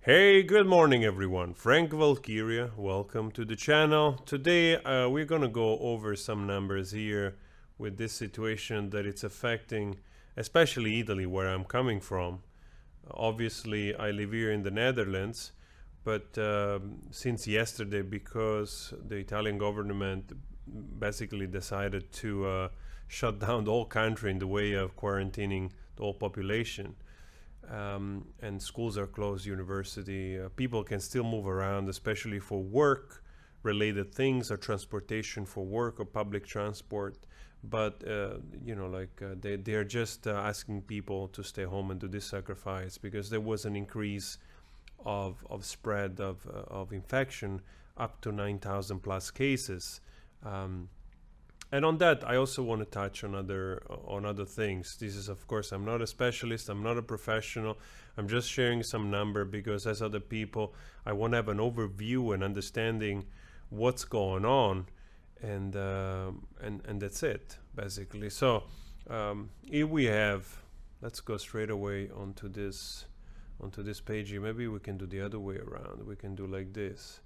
Hey, good morning everyone. Frank Valkyria, welcome to the channel. Today we're gonna go over some numbers here with this situation that it's affecting especially Italy, where I'm coming from. Obviously, I live here in the Netherlands, but since yesterday, because the Italian government basically decided to shut down the whole country in the way of quarantining the whole population, and schools are closed, university, people can still move around, especially for work related things or transportation for work or public transport. But they are just asking people to stay home and do this sacrifice because there was an increase of spread of infection up to 9,000 plus cases. And on that, I also want to touch on other things. This is, of course, I'm not a specialist, I'm not a professional. I'm just sharing some number because, as other people, I want to have an overview and understanding what's going on, and that's it basically. So here we have. Let's go straight away onto this page here. Maybe we can do the other way around. We can do like this.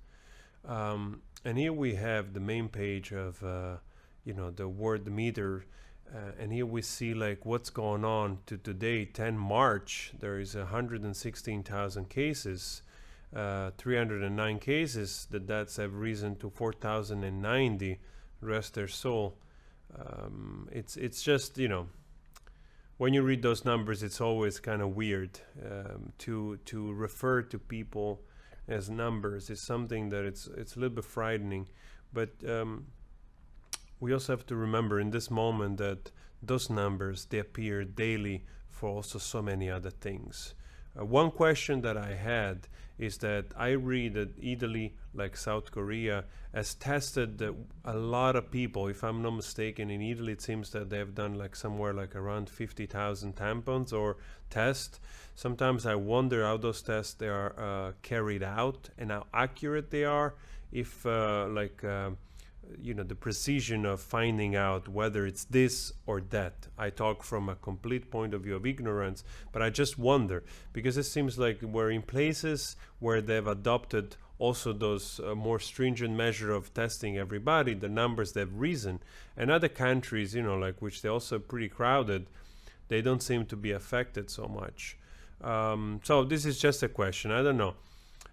And here we have the main page of the word meter, and here we see like what's going on to today, 10 March. There is 116,000 cases, 309 cases. The deaths have risen to 4,090. Rest their soul. It's just, when you read those numbers, it's always kind of weird to refer to people as numbers. It's something that it's a little bit frightening, but we also have to remember in this moment that those numbers, they appear daily for also so many other things. One question that I had is that I read that Italy, like South Korea, has tested a lot of people. If I'm not mistaken, in Italy it seems that they've done like somewhere like around 50,000 tampons or tests. Sometimes I wonder how those tests they are carried out and how accurate they are. If the precision of finding out whether it's this or that. I talk from a complete point of view of ignorance, but I just wonder, because it seems like we're in places where they've adopted also those more stringent measure of testing everybody, the numbers they've risen, and other countries, like which they're also pretty crowded, they don't seem to be affected so much. So this is just a question. I don't know.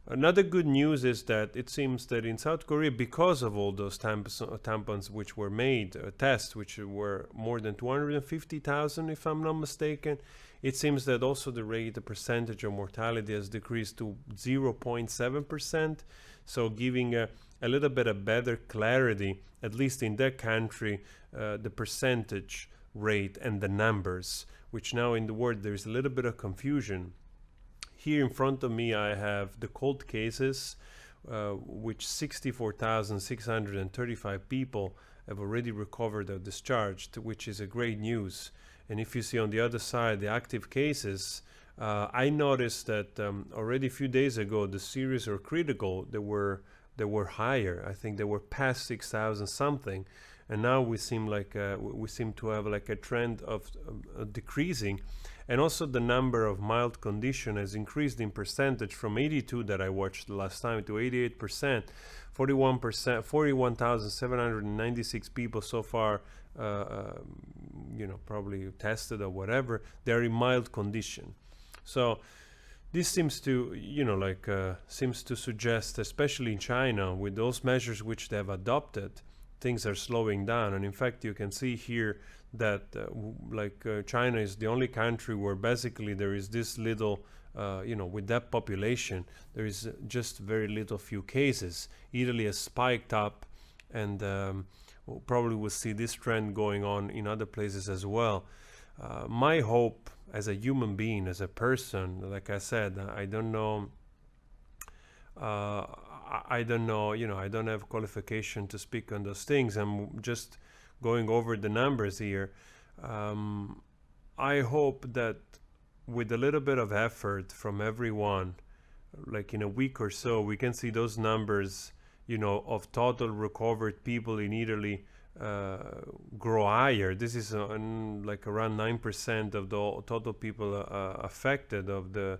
Another good news is that it seems that in South Korea, because of all those tampons which were made, tests which were more than 250,000, if I'm not mistaken, it seems that also the percentage of mortality has decreased to 0.7%. So giving a little bit of better clarity, at least in that country, the percentage rate and the numbers, which now in the world there's a little bit of confusion. Here in front of me I have the cold cases, which 64,635 people have already recovered or discharged, which is a great news. And if you see on the other side the active cases, I noticed that already a few days ago the serious or critical, they were higher. I think they were past 6,000 something, and now we seem to have like a trend of decreasing. And also the number of mild condition has increased in percentage from 82 that I watched the last time to 88%. 41,796 people so far, probably tested or whatever, they're in mild condition. So this seems to, seems to suggest, especially in China, with those measures which they have adopted, things are slowing down. And in fact, you can see here that China is the only country where basically there is this little, with that population, there is just very little few cases. Italy has spiked up, and probably we'll see this trend going on in other places as well. My hope as a human being, as a person, like I said, I don't know, I don't know, I don't have qualification to speak on those things. I'm just going over the numbers here. I hope that with a little bit of effort from everyone, like in a week or so, we can see those numbers, of total recovered people in Italy grow higher. This is like around 9% of the total people affected of the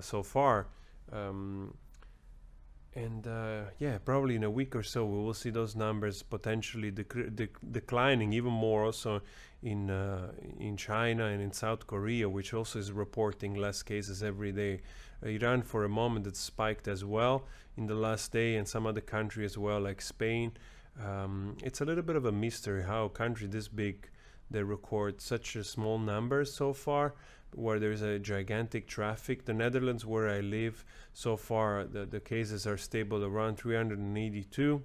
so far. Um, and yeah, probably in a week or so we will see those numbers potentially declining even more. Also in China and in South Korea, which also is reporting less cases every day. Iran, for a moment, it spiked as well in the last day, and some other country as well, like Spain. It's a little bit of a mystery how a country this big they record such a small numbers so far, where there's a gigantic traffic. The Netherlands, where I live, so far the cases are stable around 382.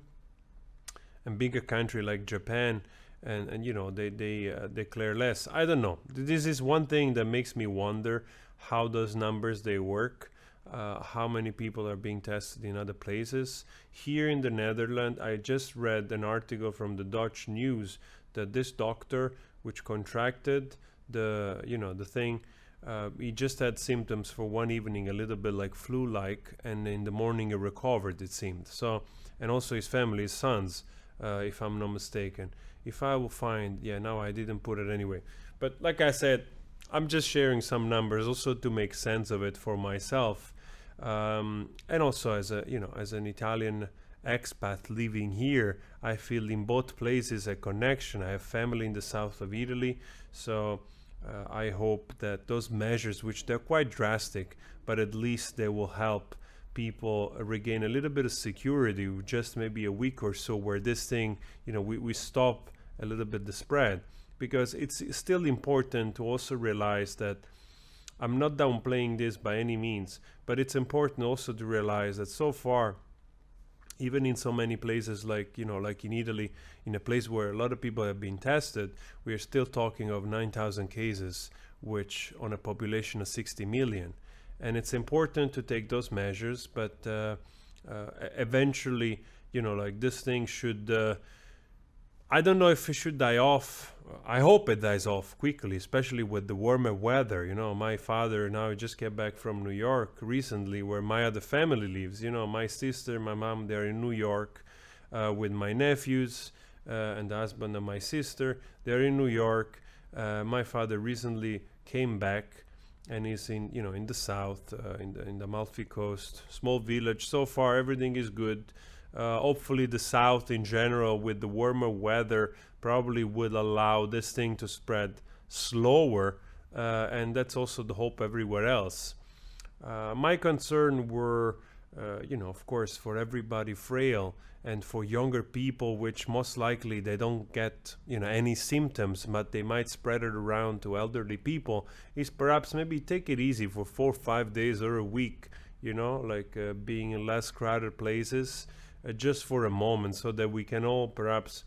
And bigger country like Japan, and you know, they declare less. I don't know. This is one thing that makes me wonder how those numbers they work. How many people are being tested in other places. Here in the Netherlands, I just read an article from the Dutch news that this doctor, which contracted the thing, he just had symptoms for one evening, a little bit like flu-like, and in the morning he recovered, it seemed. So, and also his family, his sons, if I'm not mistaken. If I will find, yeah, no, I didn't put it anyway. But like I said, I'm just sharing some numbers also to make sense of it for myself, and also as an Italian expat living here, I feel in both places a connection. I have family in the south of Italy, so I hope that those measures, which they're quite drastic, but at least they will help people regain a little bit of security, just maybe a week or so, where this thing, we stop a little bit the spread. Because it's still important to also realize that I'm not downplaying this by any means, but it's important also to realize that so far, even in so many places like in Italy, in a place where a lot of people have been tested, we are still talking of 9,000 cases, which on a population of 60 million. And it's important to take those measures, but eventually, this thing should, I don't know if it should die off. I hope it dies off quickly, especially with the warmer weather. My father now just came back from New York recently, where my other family lives. My sister, my mom, they're in New York with my nephews and the husband of my sister. They're in New York. My father recently came back and is in the south, in the Amalfi Coast, small village. So far, everything is good. Hopefully the south in general, with the warmer weather, probably would allow this thing to spread slower, and that's also the hope everywhere else. My concern were, of course, for everybody frail and for younger people, which most likely they don't get, any symptoms, but they might spread it around to elderly people, is perhaps maybe take it easy for 4 or 5 days or a week, being in less crowded places, just for a moment, so that we can all perhaps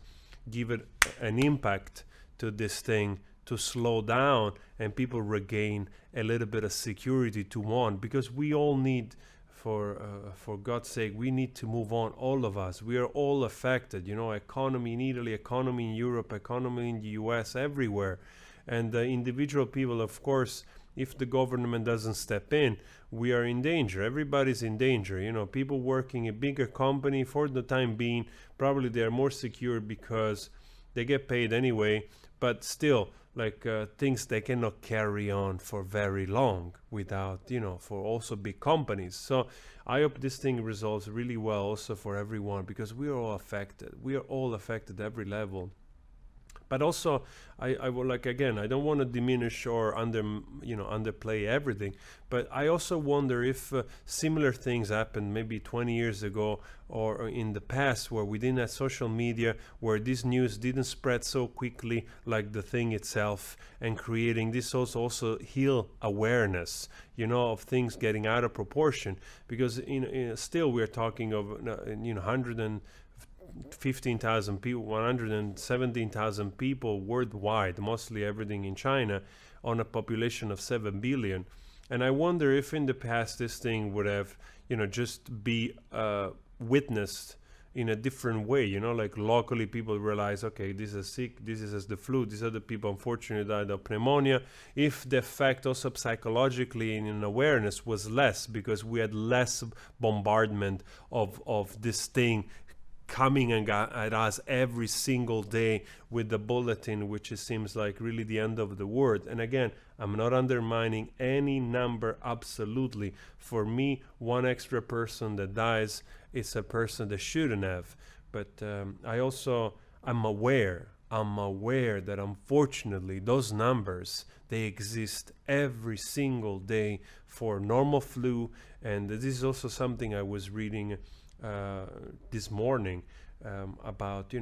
give it an impact to this thing to slow down and people regain a little bit of security to want, because we all need, for God's sake, we need to move on, all of us. We are all affected, economy in Italy, economy in Europe, economy in the US, everywhere. And individual people, of course, if the government doesn't step in, we are in danger. Everybody's in danger. People working in bigger company, for the time being, probably they are more secure because they get paid anyway. But still, things they cannot carry on for very long without, for also big companies. So I hope this thing resolves really well also for everyone, because we are all affected. We are all affected at every level. But also, I would again, I don't want to diminish or underplay everything, but I also wonder if similar things happened maybe 20 years ago or in the past, where we didn't have social media, where this news didn't spread so quickly like the thing itself, and creating this also heal awareness, of things getting out of proportion, because still we're talking of 115,000 people, 117,000 people worldwide, mostly everything in China, on a population of 7 billion. And I wonder if in the past this thing would have, just be witnessed in a different way, locally people realize, okay, this is sick, this is the flu, these other people unfortunately died of pneumonia. If the effect also psychologically in awareness was less, because we had less bombardment of this thing coming at us every single day with the bulletin, which it seems like really the end of the world. And again, I'm not undermining any number, absolutely. For me, one extra person that dies is a person that shouldn't have. But I'm aware that unfortunately those numbers, they exist every single day for normal flu. And this is also something I was reading this morning about,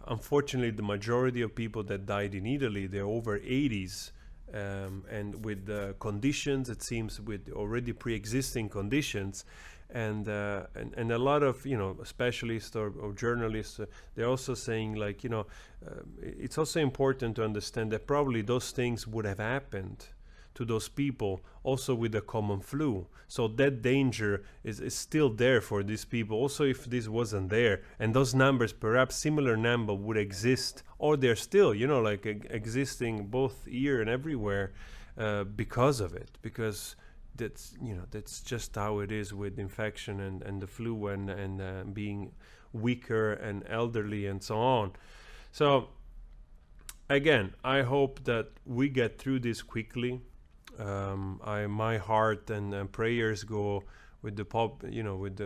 unfortunately the majority of people that died in Italy, they're over 80s, and with the conditions, it seems, with already pre-existing conditions. And a lot of specialists or journalists, they're also saying, like, it's also important to understand that probably those things would have happened to those people also with the common flu. So that danger is still there for these people, also if this wasn't there. And those numbers, perhaps similar number would exist, or they're still, existing both here and everywhere because of it. Because that's just how it is with infection and the flu and being weaker and elderly and so on. So again, I hope that we get through this quickly. My heart and prayers go with the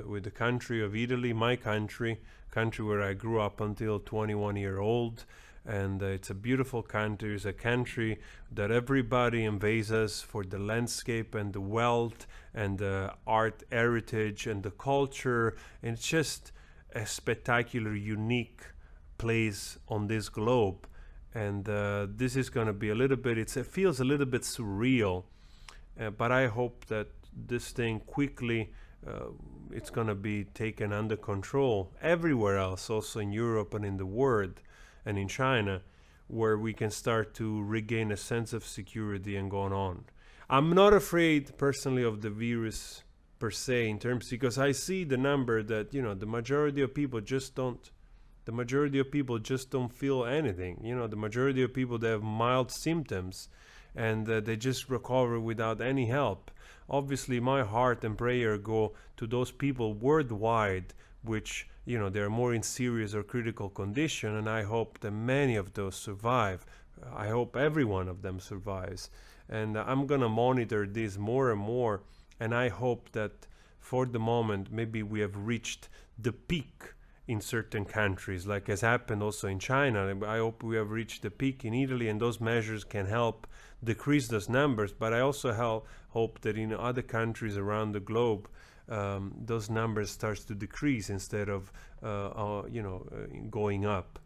with the country of Italy, my country where I grew up until 21 years old. And it's a beautiful country. It's a country that everybody envies us for the landscape and the wealth and the art heritage and the culture. And it's just a spectacular, unique place on this globe. And this is going to be a little bit, it feels a little bit surreal. But I hope that this thing quickly, it's going to be taken under control everywhere else, also in Europe and in the world. And in China, where we can start to regain a sense of security and going on. I'm not afraid personally of the virus per se, in terms, because I see the number that the majority of people just don't feel anything. The majority of people, they have mild symptoms and they just recover without any help. Obviously, my heart and prayer go to those people worldwide which they're more in serious or critical condition, and I hope that many of those survive. I hope every one of them survives, and I'm gonna monitor this more and more, and I hope that for the moment maybe we have reached the peak in certain countries, like has happened also in China. I hope we have reached the peak in Italy, and those measures can help decrease those numbers. But I also hope that in other countries around the globe, those numbers starts to decrease instead of going up.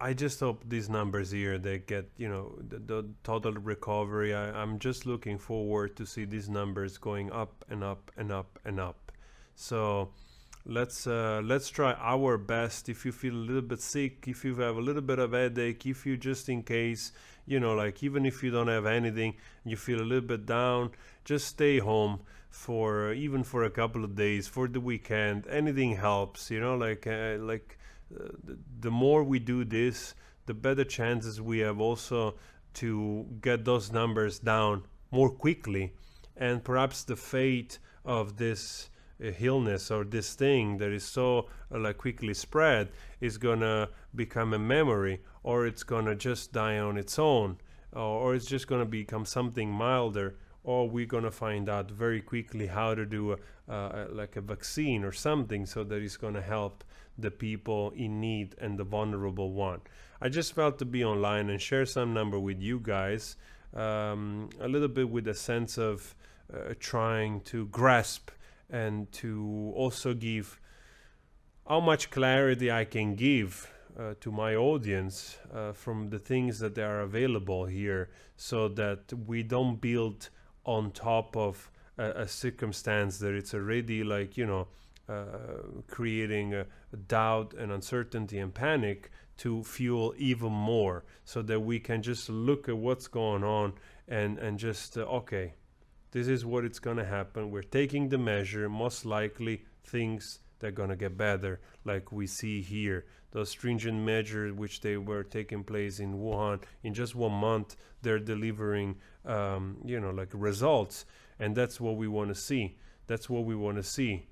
I just hope these numbers here, they get the total recovery. I'm just looking forward to see these numbers going up and up and up and up. So let's try our best. If you feel a little bit sick, if you have a little bit of headache, if you just in case, like even if you don't have anything, you feel a little bit down, just stay home for even for a couple of days, for the weekend. Anything helps, the more we do this, the better chances we have also to get those numbers down more quickly. And perhaps the fate of this illness or this thing that is so quickly spread is gonna become a memory, or it's gonna just die on its own, or it's just gonna become something milder, or we're gonna find out very quickly how to do a vaccine or something, so that it's gonna help the people in need and the vulnerable one. I just felt to be online and share some number with you guys, a little bit with a sense of trying to grasp and to also give how much clarity I can give to my audience from the things that are available here, so that we don't build on top of a circumstance that it's already creating a doubt and uncertainty and panic to fuel even more, so that we can just look at what's going on and just okay, this is what it's going to happen. We're taking the measure. Most likely things they're going to get better, like we see here. Those stringent measures which they were taking place in Wuhan, in just 1 month, they're delivering results, and that's what we want to see. That's what we want to see.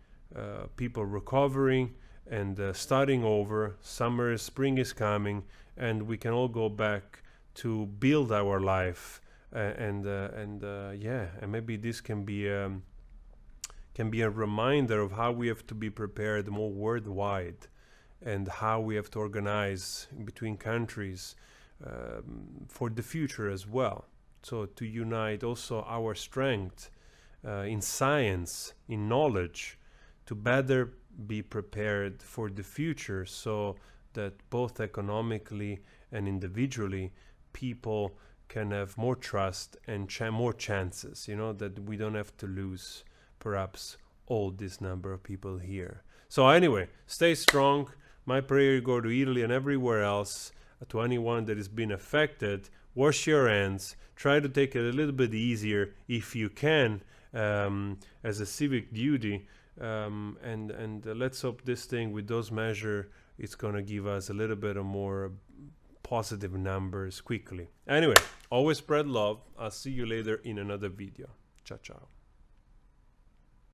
People recovering and starting over. Summer, spring is coming, and we can all go back to build our life. And maybe this can be a reminder of how we have to be prepared more worldwide, and how we have to organize between countries for the future as well. So to unite also our strength in science, in knowledge, to better be prepared for the future, so that both economically and individually people can have more trust and more chances, that we don't have to lose perhaps all this number of people here. So anyway, stay strong. My prayer go to Italy and everywhere else. To anyone that has been affected, wash your hands. Try to take it a little bit easier if you can, as a civic duty. And let's hope this thing, with those measures, it's going to give us a little bit of more positive numbers quickly. Anyway, always spread love. I'll see you later in another video. Ciao, ciao.